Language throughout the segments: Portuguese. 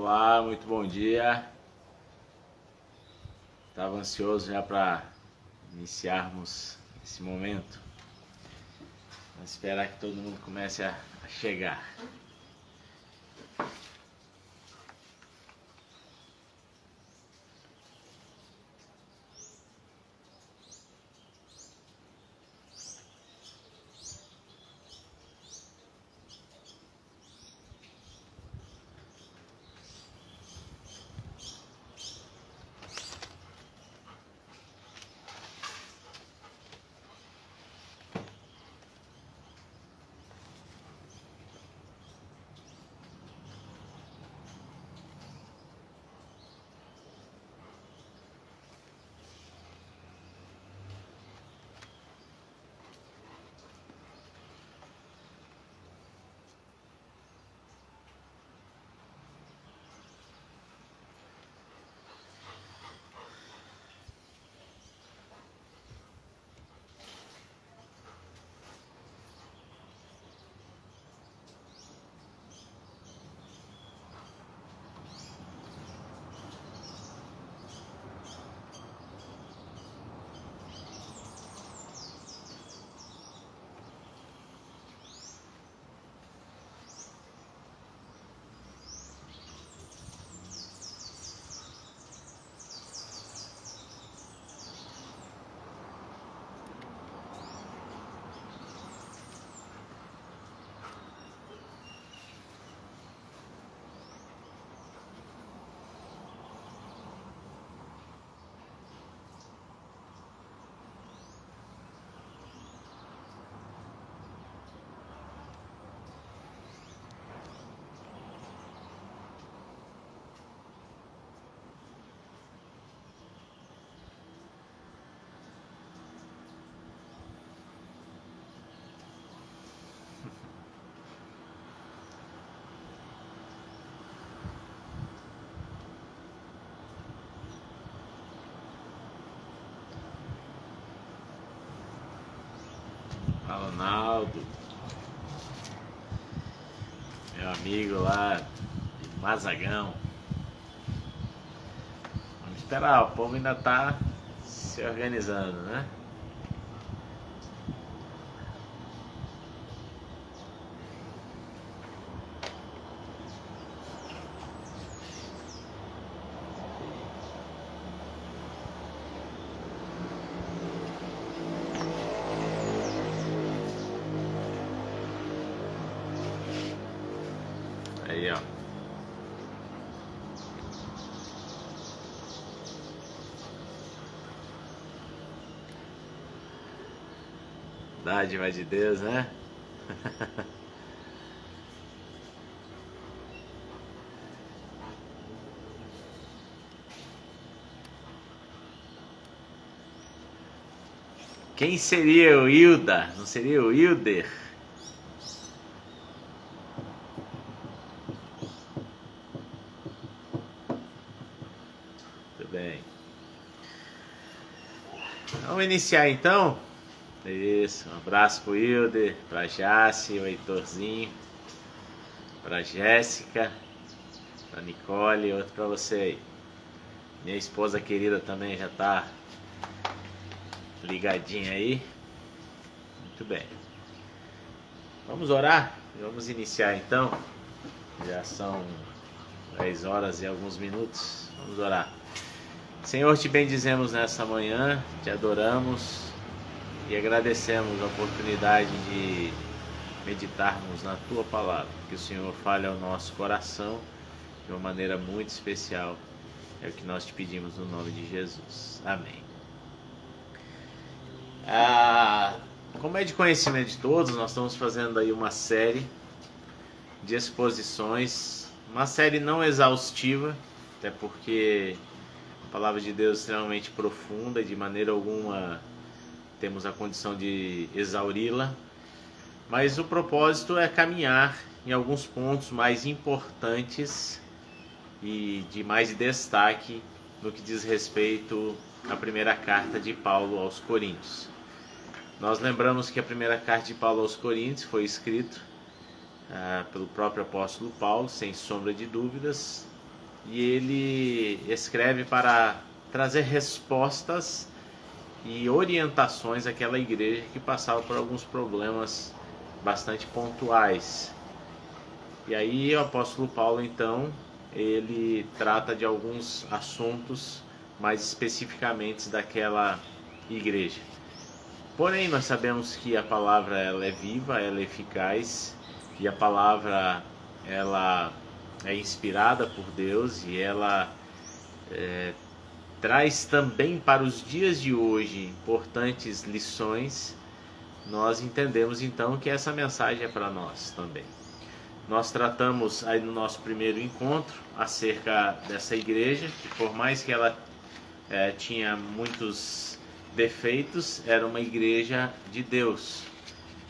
Olá, muito bom dia. Estava ansioso já para iniciarmos esse momento. Vamos esperar que todo mundo comece a chegar. Ronaldo, meu amigo lá de Mazagão. Vamos esperar, o povo ainda está se organizando, né? Aí, ó. Dádiva de Deus, né? Quem seria o Hilda? Não seria o Hilder? Muito bem. Vamos iniciar então? Isso, um abraço pro Hilder, pra Jace, o Heitorzinho, pra Jéssica, pra Nicole e outro pra você aí. Minha esposa querida também já tá ligadinha aí. Muito bem. Vamos orar? Vamos iniciar então. Já são 10 horas e alguns minutos. Vamos orar. Senhor, te bendizemos nessa manhã, te adoramos e agradecemos a oportunidade de meditarmos na tua palavra. Que o Senhor fale ao nosso coração de uma maneira muito especial. É o que nós te pedimos no nome de Jesus. Amém. Como é de conhecimento de todos, nós estamos fazendo aí uma série de exposições, uma série não exaustiva, até porque a palavra de Deus é extremamente profunda e de maneira alguma temos a condição de exauri-la, mas o propósito é caminhar em alguns pontos mais importantes e de mais destaque no que diz respeito à primeira carta de Paulo aos Coríntios. Nós lembramos que a primeira carta de Paulo aos Coríntios foi escrita pelo próprio apóstolo Paulo, sem sombra de dúvidas, e ele escreve para trazer respostas e orientações àquela igreja que passava por alguns problemas bastante pontuais. E aí o apóstolo Paulo, então, ele trata de alguns assuntos mais especificamente daquela igreja. Porém, nós sabemos que a palavra ela é viva, ela é eficaz, e a palavra ela é inspirada por Deus e ela traz também para os dias de hoje importantes lições. Nós entendemos então que essa mensagem é para nós também. Nós tratamos aí no nosso primeiro encontro acerca dessa igreja, que por mais que ela tinha muitos defeitos, era uma igreja de Deus.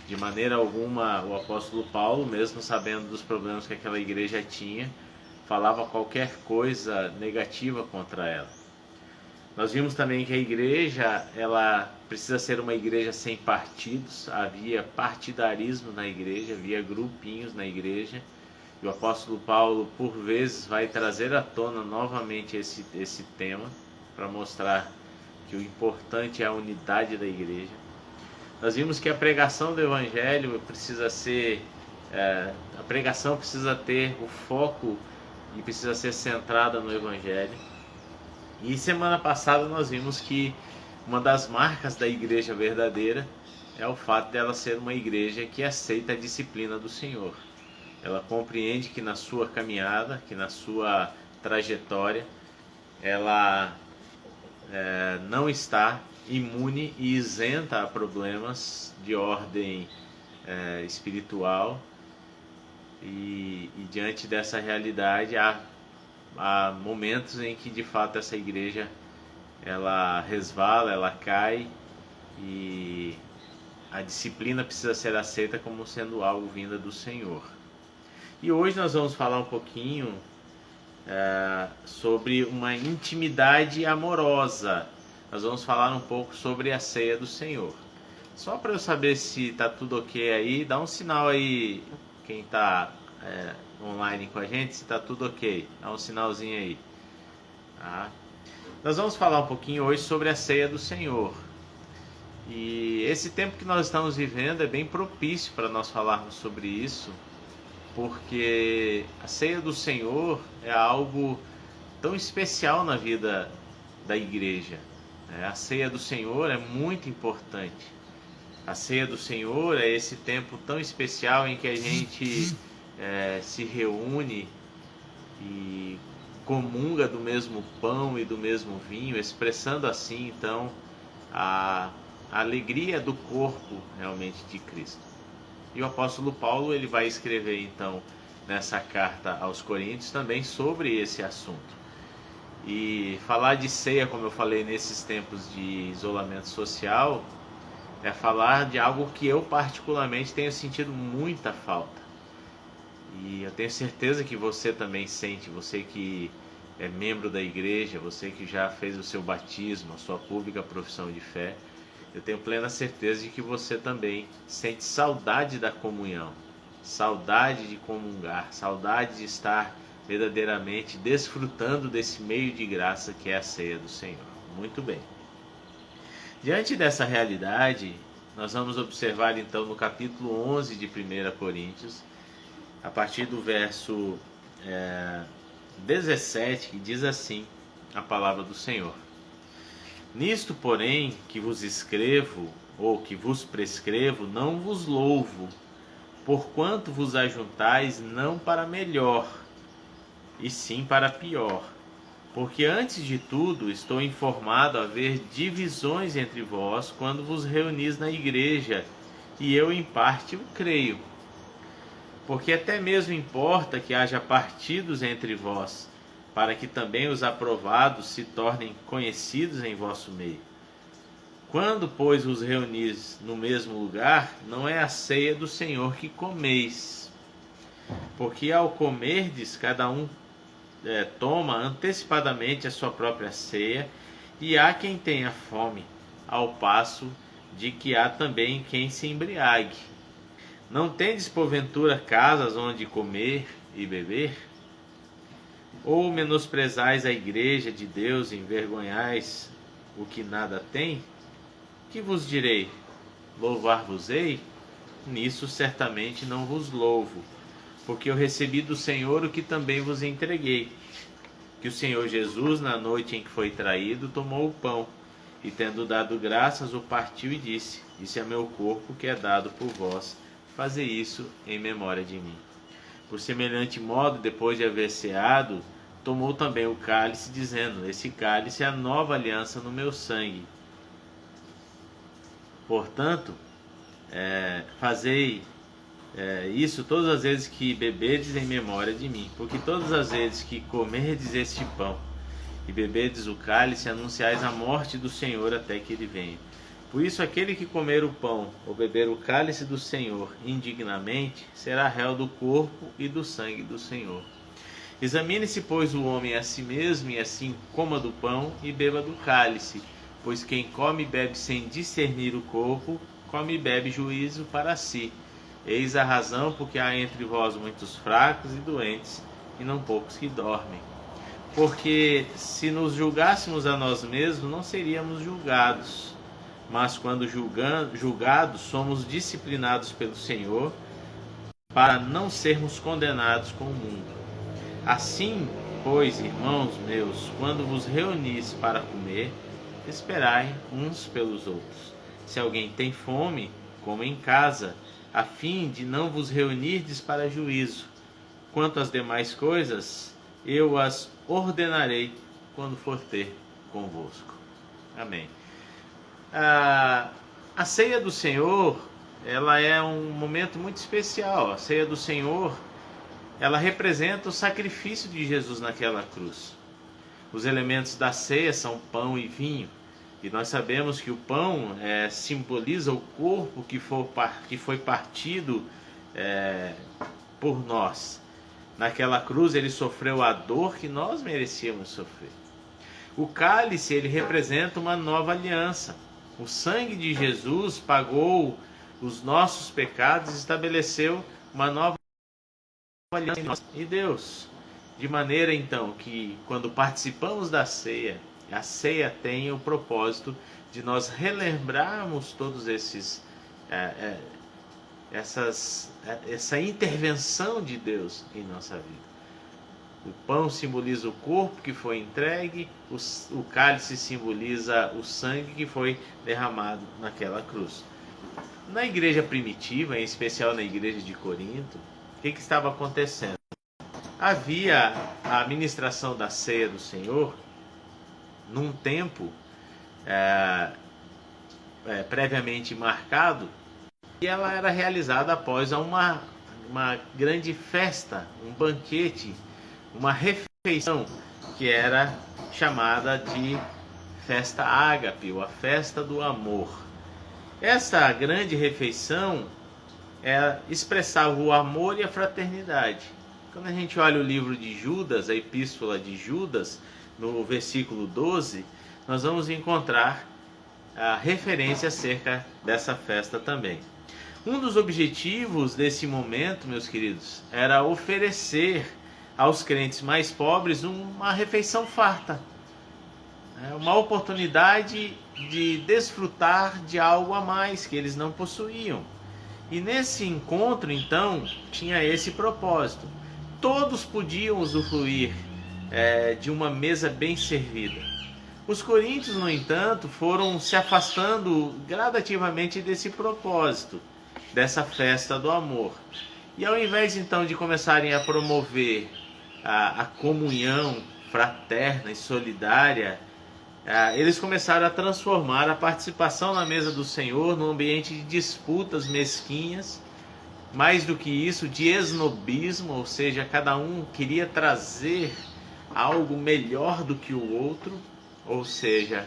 De maneira alguma o apóstolo Paulo, mesmo sabendo dos problemas que aquela igreja tinha, falava qualquer coisa negativa contra ela. Nós vimos também que a igreja ela precisa ser uma igreja sem partidos. Havia partidarismo na igreja, havia grupinhos na igreja. E o apóstolo Paulo, por vezes, vai trazer à tona novamente esse tema para mostrar que o importante é a unidade da igreja. Nós vimos que a pregação do evangelho precisa ser... a pregação precisa ter o foco e precisa ser centrada no evangelho. E semana passada nós vimos que uma das marcas da igreja verdadeira é o fato dela ser uma igreja que aceita a disciplina do Senhor. Ela compreende que na sua caminhada, que na sua trajetória, ela não está imune e isenta a problemas de ordem espiritual. E diante dessa realidade há momentos em que de fato essa igreja ela resvala, ela cai, e a disciplina precisa ser aceita como sendo algo vinda do Senhor. E hoje nós vamos falar um pouquinho sobre uma intimidade amorosa. Nós vamos falar um pouco sobre a ceia do Senhor. Só para eu saber se está tudo ok aí, dá um sinal aí, quem está online com a gente, se está tudo ok. Dá um sinalzinho aí. Tá? Nós vamos falar um pouquinho hoje sobre a ceia do Senhor. E esse tempo que nós estamos vivendo é bem propício para nós falarmos sobre isso, porque a ceia do Senhor é algo tão especial na vida da igreja. A ceia do Senhor é muito importante. A ceia do Senhor é esse tempo tão especial em que a gente se reúne e comunga do mesmo pão e do mesmo vinho, expressando assim então a alegria do corpo realmente de Cristo. E o apóstolo Paulo ele vai escrever então nessa carta aos Coríntios também sobre esse assunto. E falar de ceia, como eu falei, nesses tempos de isolamento social, é falar de algo que eu particularmente tenho sentido muita falta. E eu tenho certeza que você também sente, você que é membro da igreja, você que já fez o seu batismo, a sua pública profissão de fé, eu tenho plena certeza de que você também sente saudade da comunhão, saudade de comungar, saudade de estar verdadeiramente desfrutando desse meio de graça que é a ceia do Senhor. Muito bem. Diante dessa realidade, nós vamos observar então no capítulo 11 de 1 Coríntios, a partir do verso 17, que diz assim a palavra do Senhor. Nisto, porém, que vos escrevo, ou que vos prescrevo, não vos louvo, porquanto vos ajuntais não para melhor, e sim para pior. Porque antes de tudo estou informado haver divisões entre vós quando vos reunis na igreja, e eu em parte o creio. Porque até mesmo importa que haja partidos entre vós, para que também os aprovados se tornem conhecidos em vosso meio. Quando, pois, vos reunis no mesmo lugar, não é a ceia do Senhor que comeis. Porque ao comerdes, cada um toma antecipadamente a sua própria ceia, e há quem tenha fome, ao passo de que há também quem se embriague. Não tendes porventura casas onde comer e beber? Ou menosprezais a igreja de Deus e envergonhais o que nada tem? Que vos direi? Louvar-vos-ei? Nisso certamente não vos louvo, porque eu recebi do Senhor o que também vos entreguei. Que o Senhor Jesus, na noite em que foi traído, tomou o pão, e tendo dado graças, o partiu e disse: Isso é meu corpo que é dado por vós, fazei isso em memória de mim. Por semelhante modo, depois de haver ceado, tomou também o cálice, dizendo: Esse cálice é a nova aliança no meu sangue. Portanto, fazei isso todas as vezes que beberdes em memória de mim, porque todas as vezes que comerdes este pão e beberdes o cálice, anunciais a morte do Senhor até que ele venha. Por isso, aquele que comer o pão ou beber o cálice do Senhor indignamente, será réu do corpo e do sangue do Senhor. Examine-se, pois, o homem a si mesmo, e assim coma do pão e beba do cálice. Pois quem come e bebe sem discernir o corpo, come e bebe juízo para si. Eis a razão porque há entre vós muitos fracos e doentes, e não poucos que dormem. Porque se nos julgássemos a nós mesmos, não seríamos julgados. Mas quando julgados, somos disciplinados pelo Senhor, para não sermos condenados com o mundo. Assim, pois, irmãos meus, quando vos reunis para comer, esperai uns pelos outros. Se alguém tem fome, coma em casa, a fim de não vos reunirdes para juízo. Quanto às demais coisas, eu as ordenarei quando for ter convosco. Amém. A ceia do Senhor, ela é um momento muito especial. A ceia do Senhor, ela representa o sacrifício de Jesus naquela cruz. Os elementos da ceia são pão e vinho. E nós sabemos que o pão simboliza o corpo que foi partido por nós. Naquela cruz ele sofreu a dor que nós merecíamos sofrer. O cálice, ele representa uma nova aliança. O sangue de Jesus pagou os nossos pecados e estabeleceu uma nova aliança entre nós e Deus. De maneira, então, que quando participamos da ceia, a ceia tem o propósito de nós relembrarmos todos essa intervenção de Deus em nossa vida. O pão simboliza o corpo que foi entregue, o cálice simboliza o sangue que foi derramado naquela cruz. Na igreja primitiva, em especial na igreja de Corinto, o que estava acontecendo? Havia a administração da ceia do Senhor num tempo previamente marcado, e ela era realizada após uma grande festa, um banquete, uma refeição que era chamada de festa ágape, ou a festa do amor. Essa grande refeição expressava o amor e a fraternidade. Quando a gente olha o livro de Judas, a epístola de Judas, no versículo 12, nós vamos encontrar a referência acerca dessa festa também. Um dos objetivos desse momento, meus queridos, era oferecer aos crentes mais pobres uma refeição farta, uma oportunidade de desfrutar de algo a mais que eles não possuíam. E nesse encontro, então, tinha esse propósito. Todos podiam usufruir de uma mesa bem servida. Os coríntios, no entanto, foram se afastando gradativamente desse propósito, dessa festa do amor. E ao invés, então, de começarem a promover a comunhão fraterna e solidária, eles começaram a transformar a participação na mesa do Senhor num ambiente de disputas mesquinhas, mais do que isso, de esnobismo, ou seja, cada um queria trazer algo melhor do que o outro, ou seja,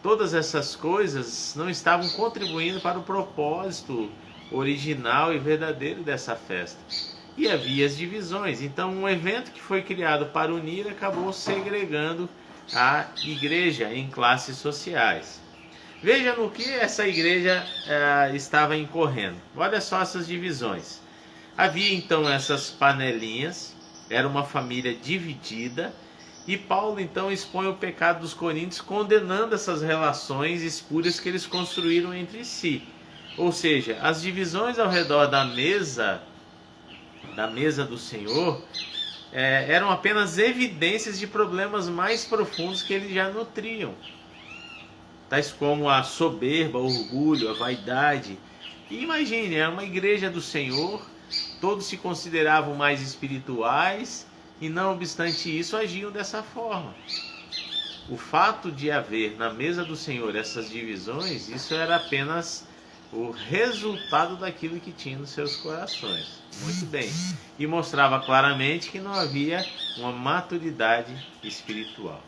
todas essas coisas não estavam contribuindo para o propósito original e verdadeiro dessa festa. E havia as divisões. Então, um evento que foi criado para unir acabou segregando a igreja em classes sociais. Veja no que essa igreja estava incorrendo. Olha só essas divisões. Havia então essas panelinhas era uma família dividida, e Paulo então expõe o pecado dos coríntios, condenando essas relações espúrias que eles construíram entre si. Ou seja, as divisões ao redor da mesa do Senhor, eram apenas evidências de problemas mais profundos que eles já nutriam, tais como a soberba, o orgulho, a vaidade. E imagine, era uma igreja do Senhor, todos se consideravam mais espirituais e, não obstante isso, agiam dessa forma. O fato de haver na mesa do Senhor essas divisões, isso era apenas o resultado daquilo que tinha nos seus corações. Muito bem. E mostrava claramente que não havia uma maturidade espiritual.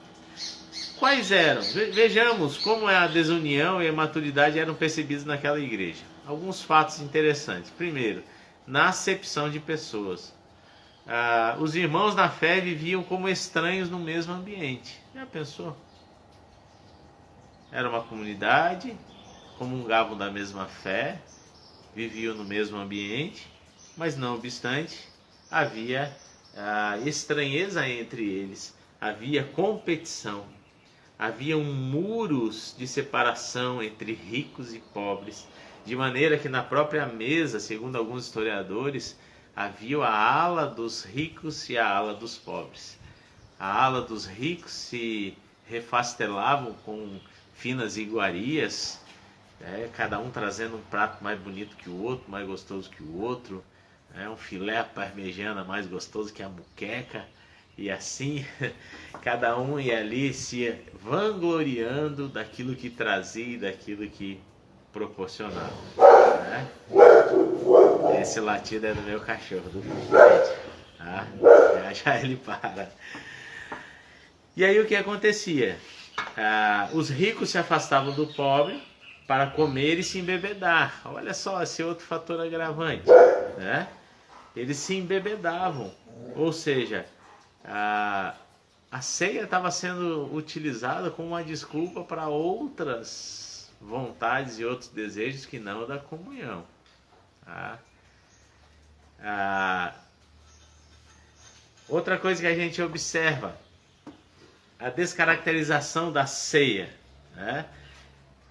Quais eram? Vejamos como a desunião e a imaturidade eram percebidos naquela igreja. Alguns fatos interessantes. Primeiro, na acepção de pessoas. Os irmãos na fé viviam como estranhos no mesmo ambiente. Já pensou? Era uma comunidade, comungavam da mesma fé, viviam no mesmo ambiente, mas não obstante, havia estranheza entre eles, havia competição, haviam muros de separação entre ricos e pobres, de maneira que na própria mesa, segundo alguns historiadores, havia a ala dos ricos e a ala dos pobres. A ala dos ricos se refastelavam com finas iguarias, cada um trazendo um prato mais bonito que o outro, mais gostoso que o outro, um filé à parmegiana mais gostoso que a muqueca, e assim cada um ia ali se vangloriando daquilo que trazia e daquilo que proporcionava. Esse latido é do meu cachorro, do Fred. Já ele para. E aí o que acontecia? Os ricos se afastavam do pobre para comer e se embebedar. Olha só esse outro fator agravante, né? Eles se embebedavam, ou seja, a ceia estava sendo utilizada como uma desculpa para outras vontades e outros desejos que não da comunhão. Outra coisa que a gente observa, a descaracterização da ceia, né?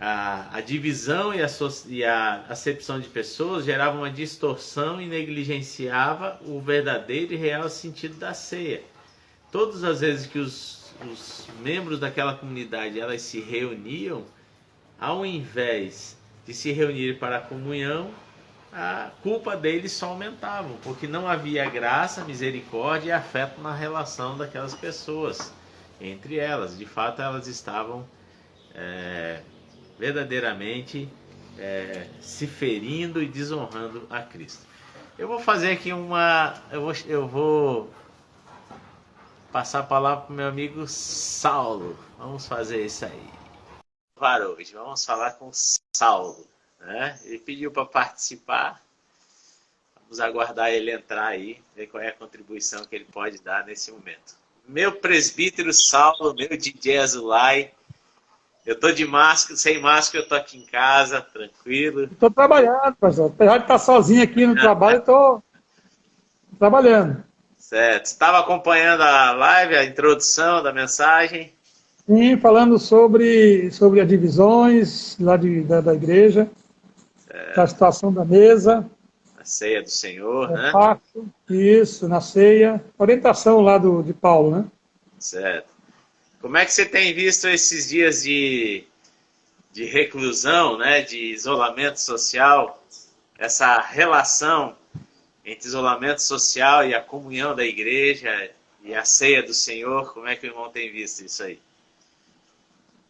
A divisão e a acepção de pessoas gerava uma distorção e negligenciava o verdadeiro e real sentido da ceia. Todas as vezes que os membros daquela comunidade elas se reuniam, ao invés de se reunirem para a comunhão, a culpa deles só aumentava, porque não havia graça, misericórdia e afeto na relação daquelas pessoas entre elas. De fato, elas estavam verdadeiramente se ferindo e desonrando a Cristo. Eu vou fazer aqui eu vou passar a palavra para o meu amigo Saulo. Vamos fazer isso aí. Hoje vamos falar com Saulo, né? Ele pediu para participar. Vamos aguardar ele entrar aí, ver qual é a contribuição que ele pode dar nesse momento. Meu presbítero Saulo, meu DJ Azulay. Eu tô de máscara, sem máscara, eu tô aqui em casa, tranquilo. Estou trabalhando, pastor. Apesar de estar sozinho aqui no trabalho, eu estou trabalhando. Certo. Estava acompanhando a live, a introdução da mensagem? Sim, falando sobre as divisões lá da igreja, certo. Da situação da mesa. A ceia do Senhor, né? Pacto, isso, na ceia. Orientação lá de Paulo, né? Certo. Como é que você tem visto esses dias de reclusão, né, de isolamento social, essa relação entre isolamento social e a comunhão da igreja e a ceia do Senhor? Como é que o irmão tem visto isso aí?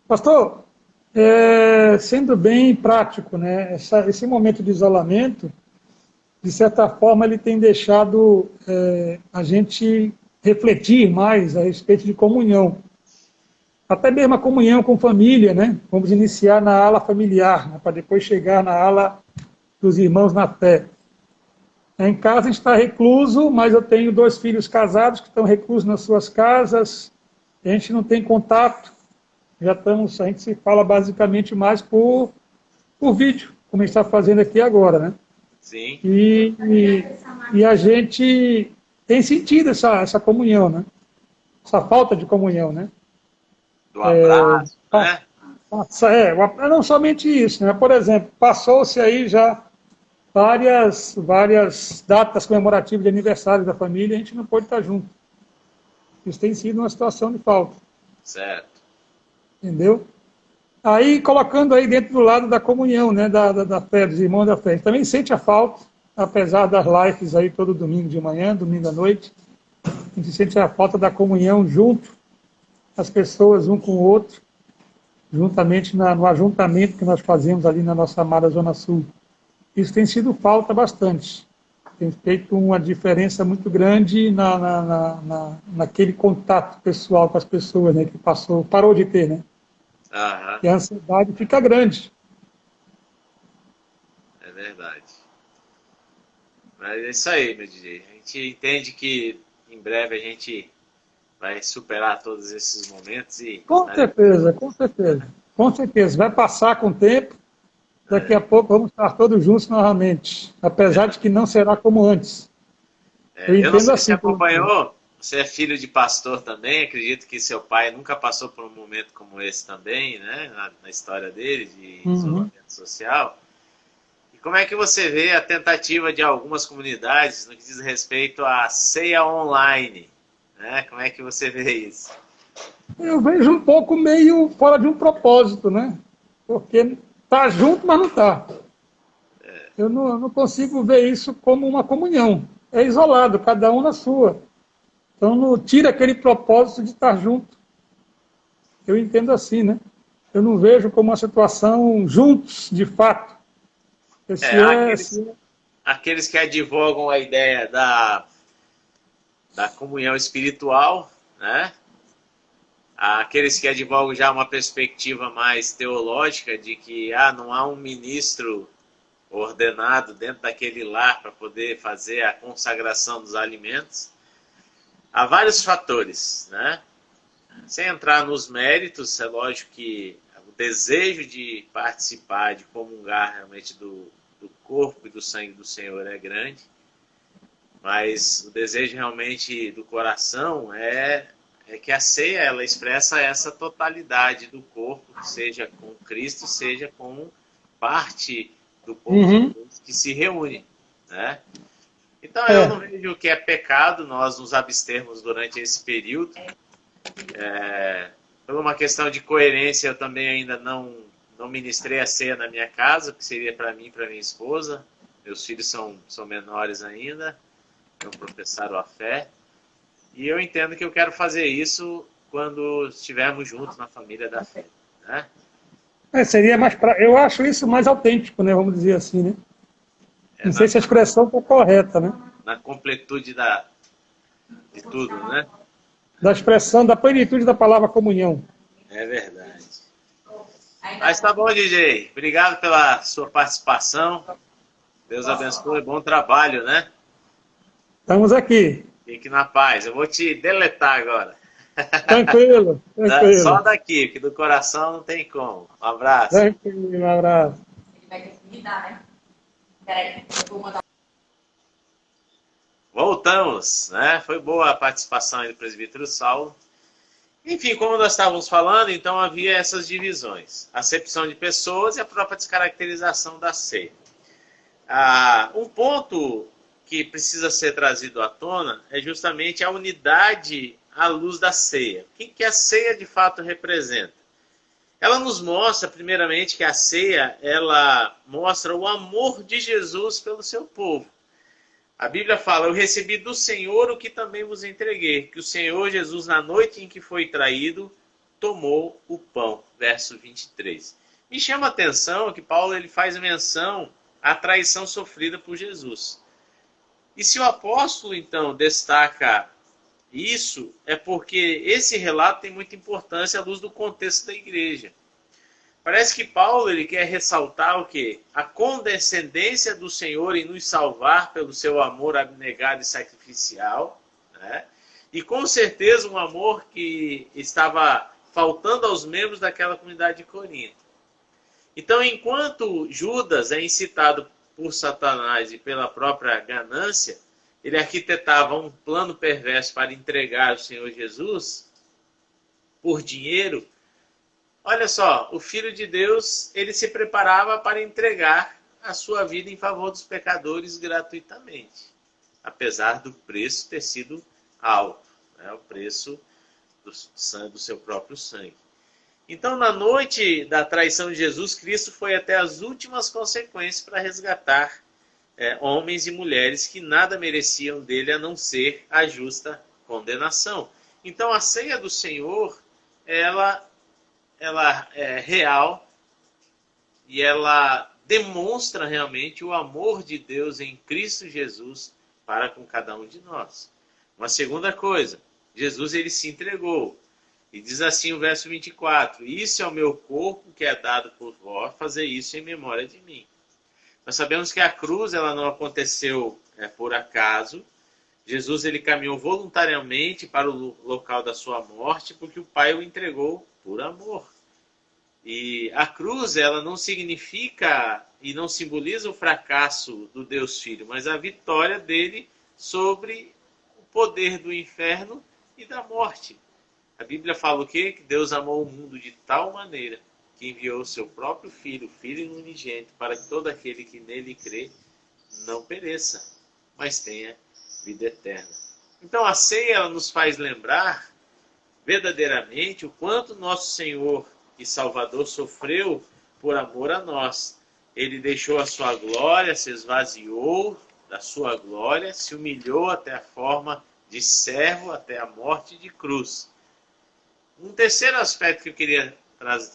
Pastor, sendo bem prático, né, esse momento de isolamento, de certa forma, ele tem deixado a gente refletir mais a respeito de comunhão. Até mesmo a comunhão com família, né? Vamos iniciar na ala familiar, né? Para depois chegar na ala dos irmãos na fé. Em casa a gente está recluso, mas eu tenho 2 filhos casados que estão reclusos nas suas casas, a gente não tem contato, a gente se fala basicamente mais por vídeo, como a gente está fazendo aqui agora, né? Sim. E a gente tem sentido essa comunhão, né? Essa falta de comunhão, né? Do abraço, né? Não somente isso, né? Por exemplo, passou-se aí já várias datas comemorativas de aniversário da família, a gente não pode estar junto. Isso tem sido uma situação de falta. Certo. Entendeu? Aí, colocando aí dentro do lado da comunhão, né, da fé, dos irmãos da fé, a gente também sente a falta, apesar das lives aí todo domingo de manhã, domingo à noite, a gente sente a falta da comunhão junto, as pessoas um com o outro, juntamente no ajuntamento que nós fazemos ali na nossa amada Zona Sul. Isso tem sido falta bastante. Tem feito uma diferença muito grande naquele contato pessoal com as pessoas, né, que parou de ter, né? Aham. E a ansiedade fica grande. É verdade. Mas é isso aí, meu DJ. A gente entende que em breve a gente vai superar todos esses momentos e... Com certeza, com certeza. Com certeza. Vai passar com o tempo. Daqui a pouco vamos estar todos juntos novamente. Apesar de que não será como antes. Eu não entendo sei se assim. você acompanhou, você é filho de pastor também, acredito que seu pai nunca passou por um momento como esse também, né? Na história dele, de isolamento social. E como é que você vê a tentativa de algumas comunidades no que diz respeito à ceia online? Né? Como é que você vê isso? Eu vejo um pouco meio fora de um propósito, né? Porque tá junto, mas não tá. Eu não consigo ver isso como uma comunhão. É isolado, cada um na sua. Então não tira aquele propósito de estar junto. Eu entendo assim, né? Eu não vejo como uma situação juntos, de fato. Aqueles que advogam a ideia da comunhão espiritual, né? Aqueles que advogam já uma perspectiva mais teológica de que não há um ministro ordenado dentro daquele lar para poder fazer a consagração dos alimentos. Há vários fatores, né? Sem entrar nos méritos, é lógico que o desejo de participar, de comungar realmente do corpo e do sangue do Senhor é grande, mas o desejo realmente do coração é que a ceia ela expressa essa totalidade do corpo, seja com Cristo, seja com parte do povo de Deus que se reúne, né? Então eu não vejo que é pecado nós nos abstermos durante esse período. Por uma questão de coerência, eu também ainda não ministrei a ceia na minha casa, que seria para mim e para minha esposa. Meus filhos são menores ainda, não professaram a fé. E eu entendo que eu quero fazer isso quando estivermos juntos na família da fé, né? Seria mais eu acho isso mais autêntico, né? Vamos dizer assim, né? Não sei se a expressão está correta, né? Na completude de tudo, né? Da expressão, da plenitude da palavra comunhão. É verdade. Mas tá bom, DJ. Obrigado pela sua participação. Deus abençoe. Bom trabalho, né? Estamos aqui. Fique na paz. Eu vou te deletar agora. Tranquilo, tranquilo. Só daqui, porque do coração não tem como. Um abraço. Tranquilo, um abraço. Ele vai ter que me dar, né? Peraí, eu vou mandar. Voltamos, né? Foi boa a participação aí do presbítero Saulo. Enfim, como nós estávamos falando, então havia essas divisões. Acepção de pessoas e a própria descaracterização da ceia. Um ponto que precisa ser trazido à tona é justamente a unidade à luz da ceia. O que a ceia de fato representa? Ela nos mostra, primeiramente, que a ceia ela mostra o amor de Jesus pelo seu povo. A Bíblia fala, eu recebi do Senhor o que também vos entreguei, que o Senhor Jesus, na noite em que foi traído, tomou o pão. Verso 23. Me chama a atenção que Paulo ele faz menção à traição sofrida por Jesus. E se o apóstolo, então, destaca isso, é porque esse relato tem muita importância à luz do contexto da igreja. Parece que Paulo ele quer ressaltar o quê? A condescendência do Senhor em nos salvar pelo seu amor abnegado e sacrificial, né? E com certeza um amor que estava faltando aos membros daquela comunidade de Corinto. Então, enquanto Judas é incitado por Satanás e pela própria ganância, ele arquitetava um plano perverso para entregar o Senhor Jesus por dinheiro, olha só, o Filho de Deus, ele se preparava para entregar a sua vida em favor dos pecadores gratuitamente, apesar do preço ter sido alto, né? O preço do seu próprio sangue. Então, na noite da traição de Jesus, Cristo foi até as últimas consequências para resgatar homens e mulheres que nada mereciam dele a não ser a justa condenação. Então, a ceia do Senhor, ela é real e ela demonstra realmente o amor de Deus em Cristo Jesus para com cada um de nós. Uma segunda coisa, Jesus ele se entregou. E diz assim o verso 24, isso é o meu corpo que é dado por vós, fazer isso em memória de mim. Nós sabemos que a cruz ela não aconteceu por acaso. Jesus ele caminhou voluntariamente para o local da sua morte, porque o Pai o entregou por amor. E a cruz ela não significa e não simboliza o fracasso do Deus Filho, mas a vitória dele sobre o poder do inferno e da morte. A Bíblia fala o quê? Que Deus amou o mundo de tal maneira que enviou o seu próprio Filho, o Filho unigênito, para que todo aquele que nele crê não pereça, mas tenha vida eterna. Então a ceia ela nos faz lembrar verdadeiramente o quanto nosso Senhor e Salvador sofreu por amor a nós. Ele deixou a sua glória, se esvaziou da sua glória, se humilhou até a forma de servo, até a morte de cruz. Um terceiro aspecto que eu queria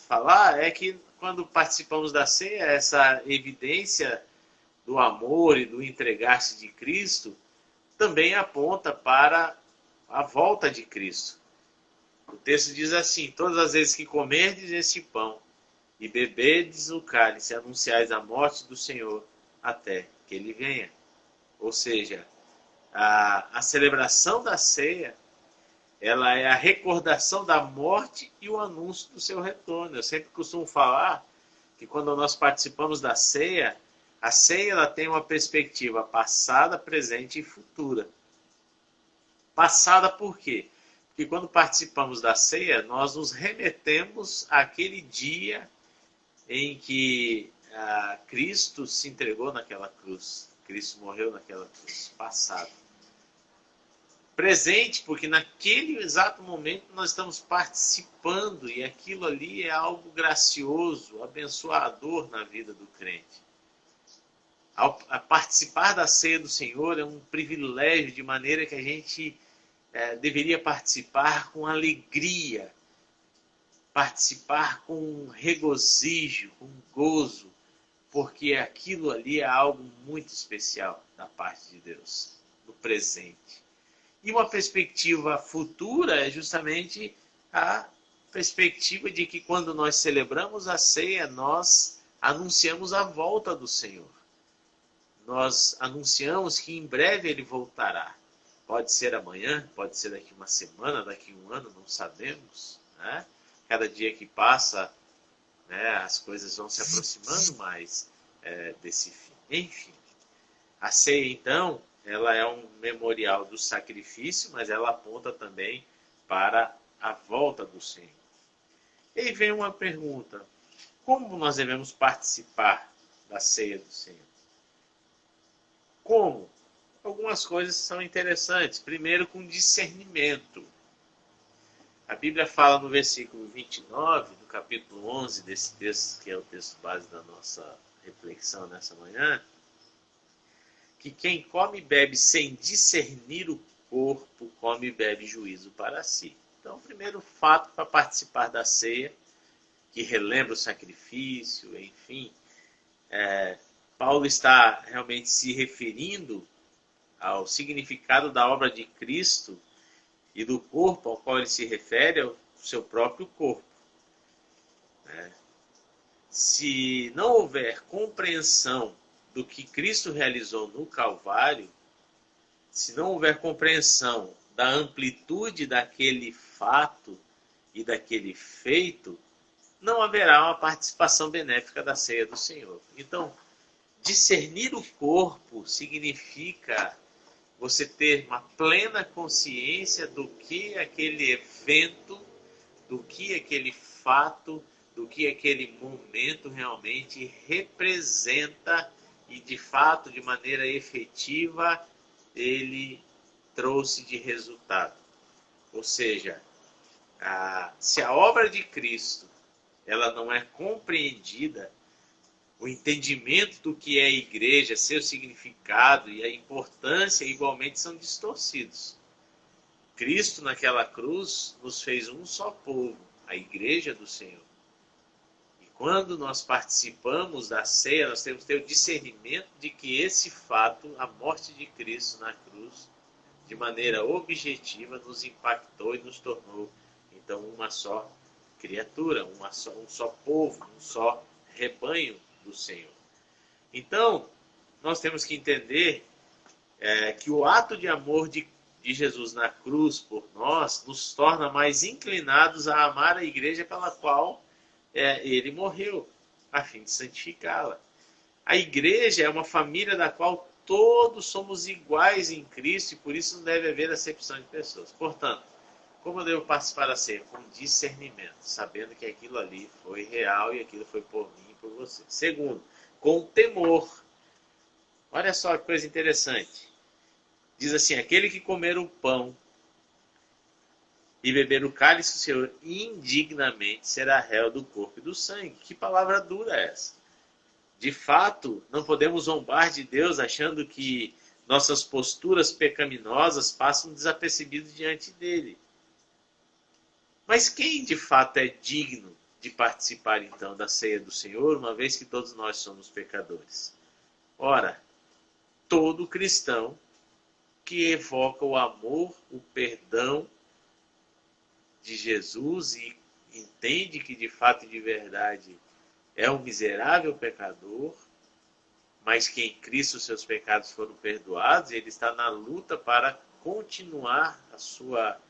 falar é que quando participamos da ceia, essa evidência do amor e do entregar-se de Cristo também aponta para a volta de Cristo. O texto diz assim, todas as vezes que comerdes esse pão e beberdes o cálice, anunciais a morte do Senhor até que ele venha. Ou seja, a celebração da ceia ela é a recordação da morte e o anúncio do seu retorno. Eu sempre costumo falar que quando nós participamos da ceia, a ceia ela tem uma perspectiva passada, presente e futura. Passada por quê? Porque quando participamos da ceia, nós nos remetemos àquele dia em que Cristo se entregou naquela cruz. Cristo morreu naquela cruz. Passado. Presente, porque naquele exato momento nós estamos participando e aquilo ali é algo gracioso, abençoador na vida do crente. A participar da ceia do Senhor é um privilégio, de maneira que a gente deveria participar com alegria, participar com regozijo, com gozo, porque aquilo ali é algo muito especial da parte de Deus, no presente. E uma perspectiva futura é justamente a perspectiva de que quando nós celebramos a ceia, nós anunciamos a volta do Senhor. Nós anunciamos que em breve Ele voltará. Pode ser amanhã, pode ser daqui uma semana, daqui um ano, não sabemos. Né? Cada dia que passa, né, as coisas vão se aproximando mais desse fim. Enfim, a ceia então, ela é um memorial do sacrifício, mas ela aponta também para a volta do Senhor. E aí vem uma pergunta: como nós devemos participar da ceia do Senhor? Como? Algumas coisas são interessantes. Primeiro, com discernimento. A Bíblia fala no versículo 29, do capítulo 11 desse texto, que é o texto base da nossa reflexão nessa manhã, que quem come e bebe sem discernir o corpo, come e bebe juízo para si. Então, o primeiro fato para participar da ceia, que relembra o sacrifício, enfim, Paulo está realmente se referindo ao significado da obra de Cristo e do corpo ao qual ele se refere, ao seu próprio corpo. Se não houver compreensão do que Cristo realizou no Calvário, se não houver compreensão da amplitude daquele fato e daquele feito, não haverá uma participação benéfica da ceia do Senhor. Então, discernir o corpo significa você ter uma plena consciência do que aquele evento, do que aquele fato, do que aquele momento realmente representa e, de fato, de maneira efetiva, ele trouxe de resultado. Ou seja, se a obra de Cristo ela não é compreendida, o entendimento do que é a igreja, seu significado e a importância igualmente são distorcidos. Cristo naquela cruz nos fez um só povo, a igreja do Senhor. E quando nós participamos da ceia, nós temos que ter o discernimento de que esse fato, a morte de Cristo na cruz, de maneira objetiva, nos impactou e nos tornou, então, uma só criatura, um só povo, um só rebanho do Senhor. Então, nós temos que entender que o ato de amor de Jesus na cruz por nós nos torna mais inclinados a amar a igreja pela qual ele morreu, a fim de santificá-la. A igreja é uma família da qual todos somos iguais em Cristo e por isso não deve haver acepção de pessoas. Portanto, como eu devo participar da ceia? Com discernimento, sabendo que aquilo ali foi real e aquilo foi por mim e por você. Segundo, com temor. Olha só que coisa interessante. Diz assim, aquele que comer o pão e beber o cálice do Senhor indignamente será réu do corpo e do sangue. Que palavra dura é essa? De fato, não podemos zombar de Deus achando que nossas posturas pecaminosas passam desapercebidas diante dele. Mas quem de fato é digno de participar então da ceia do Senhor, uma vez que todos nós somos pecadores? Ora, todo cristão que evoca o amor, o perdão de Jesus e entende que de fato e de verdade é um miserável pecador, mas que em Cristo seus pecados foram perdoados, e ele está na luta para continuar a sua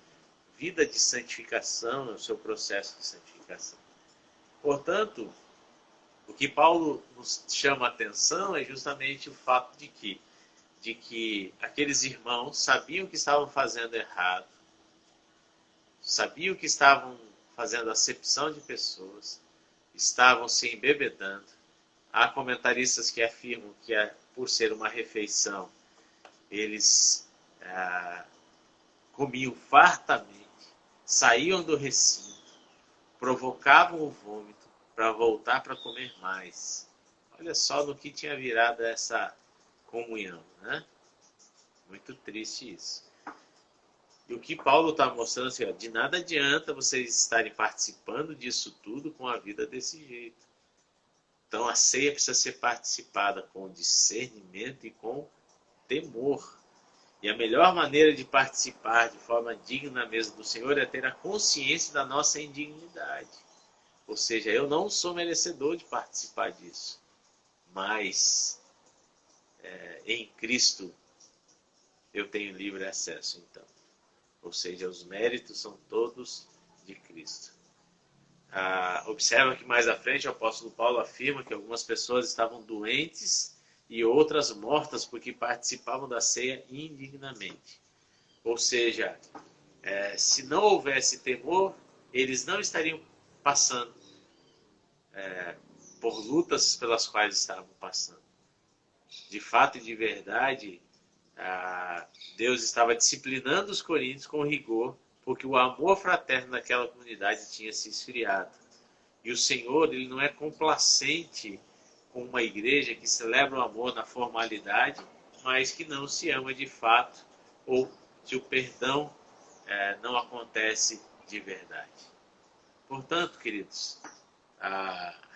vida de santificação, o seu processo de santificação. Portanto, o que Paulo nos chama a atenção é justamente o fato de que aqueles irmãos sabiam que estavam fazendo errado, sabiam que estavam fazendo acepção de pessoas, estavam se embebedando. Há comentaristas que afirmam que, por ser uma refeição, eles comiam fartamente, saíam do recinto, provocavam o vômito para voltar para comer mais. Olha só no que tinha virado essa comunhão, né? Muito triste isso. E o que Paulo está mostrando assim, de nada adianta vocês estarem participando disso tudo com a vida desse jeito. Então a ceia precisa ser participada com discernimento e com temor. E a melhor maneira de participar de forma digna na mesa do Senhor é ter a consciência da nossa indignidade. Ou seja, eu não sou merecedor de participar disso. Mas em Cristo eu tenho livre acesso, então. Ou seja, os méritos são todos de Cristo. Observa que mais à frente o apóstolo Paulo afirma que algumas pessoas estavam doentes e outras mortas porque participavam da ceia indignamente. Ou seja, se não houvesse temor, eles não estariam passando por lutas pelas quais estavam passando. De fato e de verdade, Deus estava disciplinando os coríntios com rigor, porque o amor fraterno daquela comunidade tinha se esfriado. E o Senhor, ele não é complacente com uma igreja que celebra o amor na formalidade, mas que não se ama de fato, ou se o perdão não acontece de verdade. Portanto, queridos,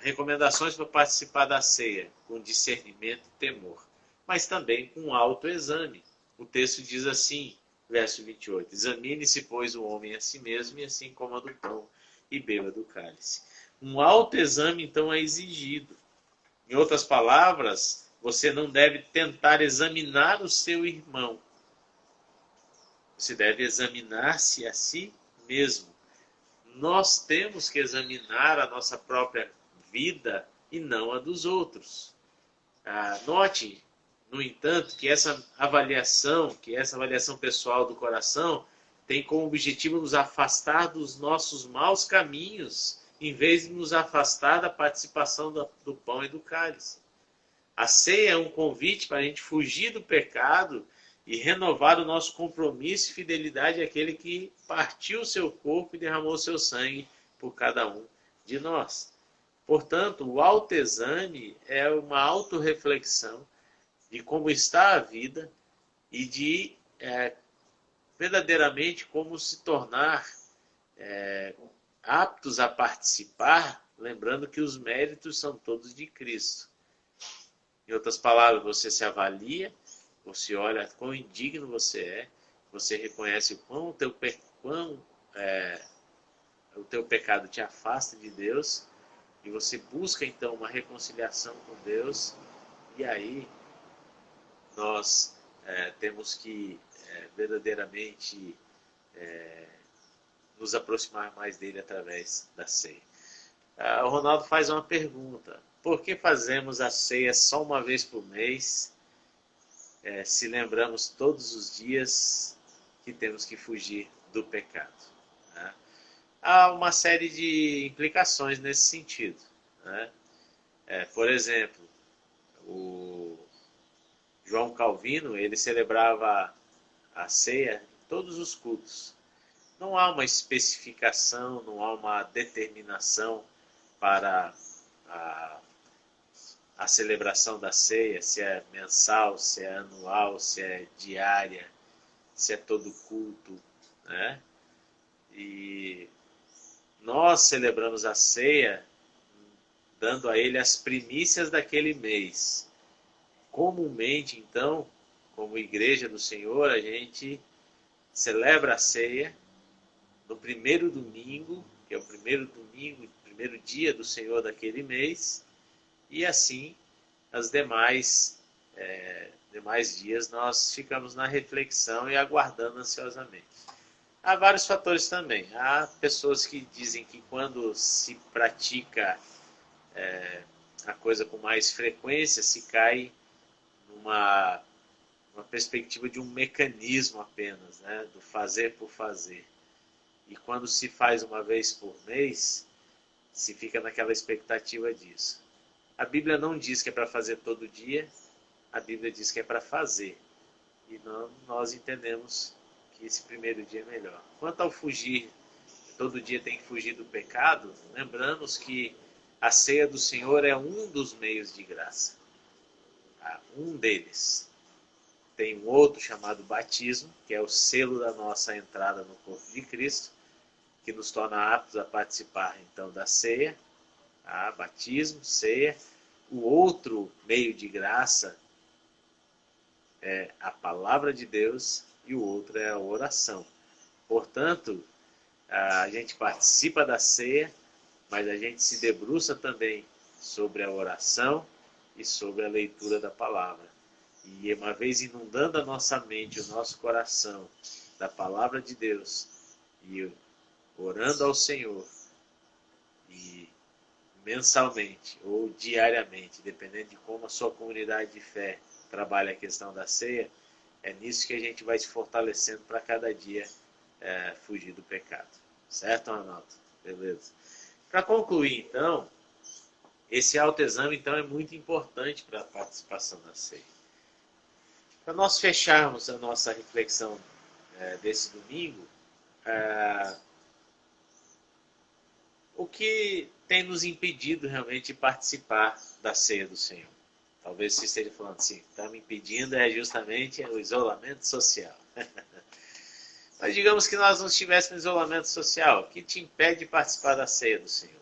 recomendações para participar da ceia com discernimento e temor, mas também com autoexame. O texto diz assim, verso 28, examine-se, pois, o homem a si mesmo, e assim coma do pão e beba do cálice. Um autoexame, então, é exigido. Em outras palavras, você não deve tentar examinar o seu irmão. Você deve examinar-se a si mesmo. Nós temos que examinar a nossa própria vida e não a dos outros. Note, No entanto, que essa avaliação pessoal do coração, tem como objetivo nos afastar dos nossos maus caminhos, em vez de nos afastar da participação do pão e do cálice. A ceia é um convite para a gente fugir do pecado e renovar o nosso compromisso e fidelidade àquele que partiu o seu corpo e derramou o seu sangue por cada um de nós. Portanto, o autoexame é uma autorreflexão de como está a vida e de verdadeiramente como se tornar aptos a participar, lembrando que os méritos são todos de Cristo. Em outras palavras, você se avalia, você olha quão indigno você reconhece o teu pecado te afasta de Deus, e você busca então uma reconciliação com Deus, e aí nós temos que verdadeiramente nos aproximar mais dele através da ceia. O Ronaldo faz uma pergunta: por que fazemos a ceia só uma vez por mês, se lembramos todos os dias que temos que fugir do pecado? Né? Há uma série de implicações nesse sentido. Né? Por exemplo, o João Calvino, ele celebrava a ceia em todos os cultos. Não há uma especificação, não há uma determinação para a celebração da ceia, se é mensal, se é anual, se é diária, se é todo culto, né? E nós celebramos a ceia dando a ele as primícias daquele mês. Comumente, então, como igreja do Senhor, a gente celebra a ceia no primeiro domingo, que é o primeiro domingo, primeiro dia do Senhor daquele mês, e assim, os demais dias nós ficamos na reflexão e aguardando ansiosamente. Há vários fatores também. Há pessoas que dizem que quando se pratica a coisa com mais frequência, se cai numa perspectiva de um mecanismo apenas, né? Do fazer por fazer. E quando se faz uma vez por mês, se fica naquela expectativa disso. A Bíblia não diz que é para fazer todo dia, a Bíblia diz que é para fazer. E nós entendemos que esse primeiro dia é melhor. Quanto ao fugir, todo dia tem que fugir do pecado, lembramos que a ceia do Senhor é um dos meios de graça. Um deles. Tem um outro chamado batismo, que é o selo da nossa entrada no corpo de Cristo, que nos torna aptos a participar então da ceia. Batismo, ceia. O outro meio de graça é a palavra de Deus e o outro é a oração. Portanto, a gente participa da ceia, mas a gente se debruça também sobre a oração e sobre a leitura da palavra. E uma vez inundando a nossa mente, o nosso coração da palavra de Deus e orando ao Senhor, e mensalmente ou diariamente, dependendo de como a sua comunidade de fé trabalha a questão da ceia, é nisso que a gente vai se fortalecendo para cada dia fugir do pecado. Certo, Ronaldo? Beleza. Para concluir, então, esse autoexame então, é muito importante para a participação da ceia. Para nós fecharmos a nossa reflexão desse domingo, o que tem nos impedido realmente de participar da ceia do Senhor? Talvez você esteja falando assim, está me impedindo justamente o isolamento social. Mas digamos que nós não estivéssemos em isolamento social, o que te impede de participar da ceia do Senhor?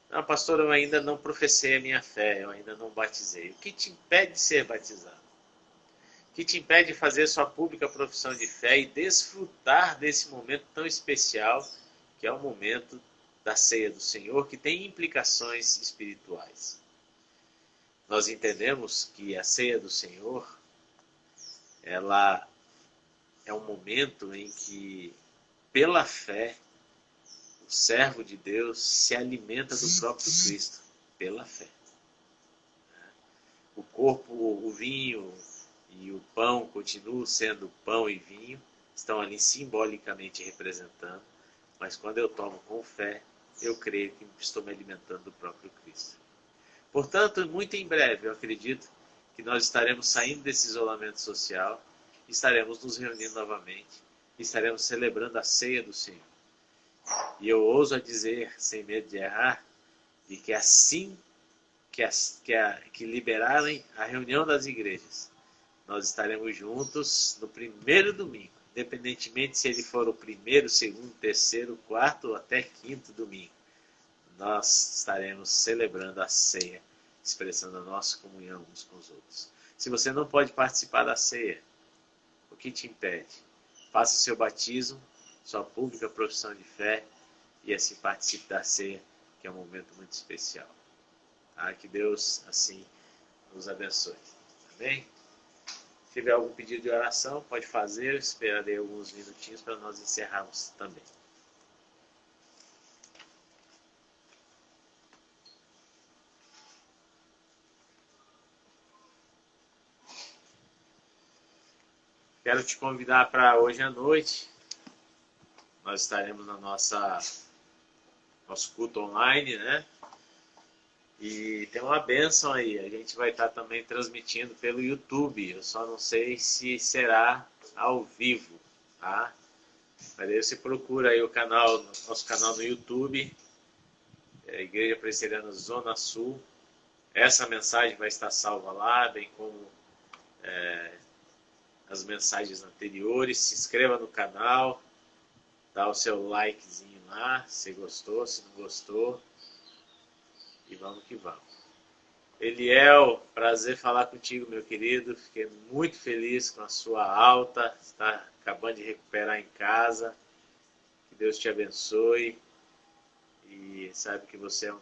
Não, pastor, eu ainda não professei a minha fé, eu ainda não batizei. O que te impede de ser batizado? O que te impede de fazer sua pública profissão de fé e desfrutar desse momento tão especial, que é o momento da ceia do Senhor, que tem implicações espirituais? Nós entendemos que a ceia do Senhor, ela é um momento em que, pela fé, o servo de Deus se alimenta do próprio Cristo, pela fé. o corpo, o vinho e o pão continuam sendo pão e vinho, estão ali simbolicamente representando, mas quando eu tomo com fé, eu creio que estou me alimentando do próprio Cristo. Portanto, muito em breve, eu acredito que nós estaremos saindo desse isolamento social, estaremos nos reunindo novamente, estaremos celebrando a ceia do Senhor. E eu ouso a dizer, sem medo de errar, de que assim que liberarem a reunião das igrejas, nós estaremos juntos no primeiro domingo, independentemente se ele for o primeiro, segundo, terceiro, quarto ou até quinto domingo. Nós estaremos celebrando a ceia, expressando a nossa comunhão uns com os outros. Se você não pode participar da ceia, o que te impede? Faça o seu batismo, sua pública profissão de fé e assim participe da ceia, que é um momento muito especial. Tá? Que Deus assim nos abençoe. Amém? Se tiver algum pedido de oração, pode fazer. Eu esperarei alguns minutinhos para nós encerrarmos também. Quero te convidar para hoje à noite. Nós estaremos na nosso culto online, né? E tem uma bênção aí. A gente vai estar também transmitindo pelo YouTube. Eu só não sei se será ao vivo, tá? Mas aí você procura aí nosso canal no YouTube, Igreja Presbiteriana Zona Sul. Essa mensagem vai estar salva lá, bem como as mensagens anteriores. Se inscreva no canal, dá o seu likezinho lá, se gostou, se não gostou, e vamos que vamos. Eliel, prazer falar contigo, meu querido. Fiquei muito feliz com a sua alta, está acabando de recuperar em casa. Que Deus te abençoe, e sabe que você é uma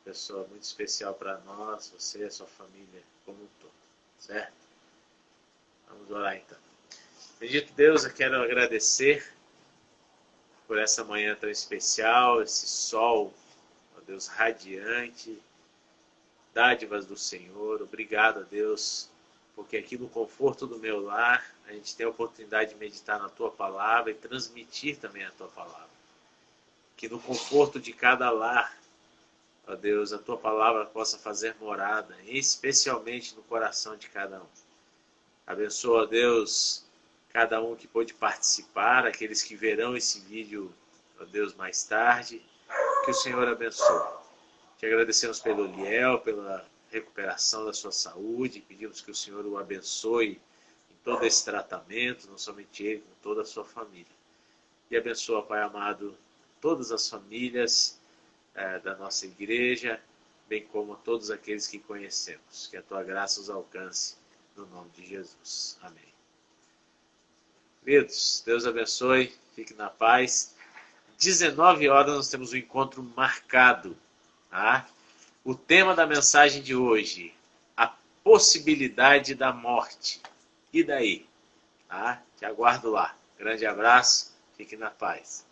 pessoa muito especial para nós, você e a sua família como um todo, certo? Vamos orar então. Bendito Deus, eu quero agradecer por essa manhã tão especial, esse sol, ó Deus, radiante, dádivas do Senhor. Obrigado a Deus, porque aqui no conforto do meu lar, a gente tem a oportunidade de meditar na Tua Palavra e transmitir também a Tua Palavra. Que no conforto de cada lar, ó Deus, a Tua Palavra possa fazer morada, especialmente no coração de cada um. Abençoa, ó Deus, cada um que pôde participar, aqueles que verão esse vídeo, ó Deus, mais tarde. Que o Senhor abençoe. Te agradecemos pelo Eliel, pela recuperação da sua saúde. Pedimos que o Senhor o abençoe em todo esse tratamento, não somente ele, como toda a sua família. E abençoa, Pai amado, todas as famílias da nossa igreja, bem como todos aqueles que conhecemos. Que a Tua graça os alcance, no nome de Jesus. Amém. Queridos, Deus abençoe, fique na paz. 19 horas nós temos um encontro marcado. Tá? O tema da mensagem de hoje, a possibilidade da morte. E daí? Tá? Te aguardo lá. Grande abraço, fique na paz.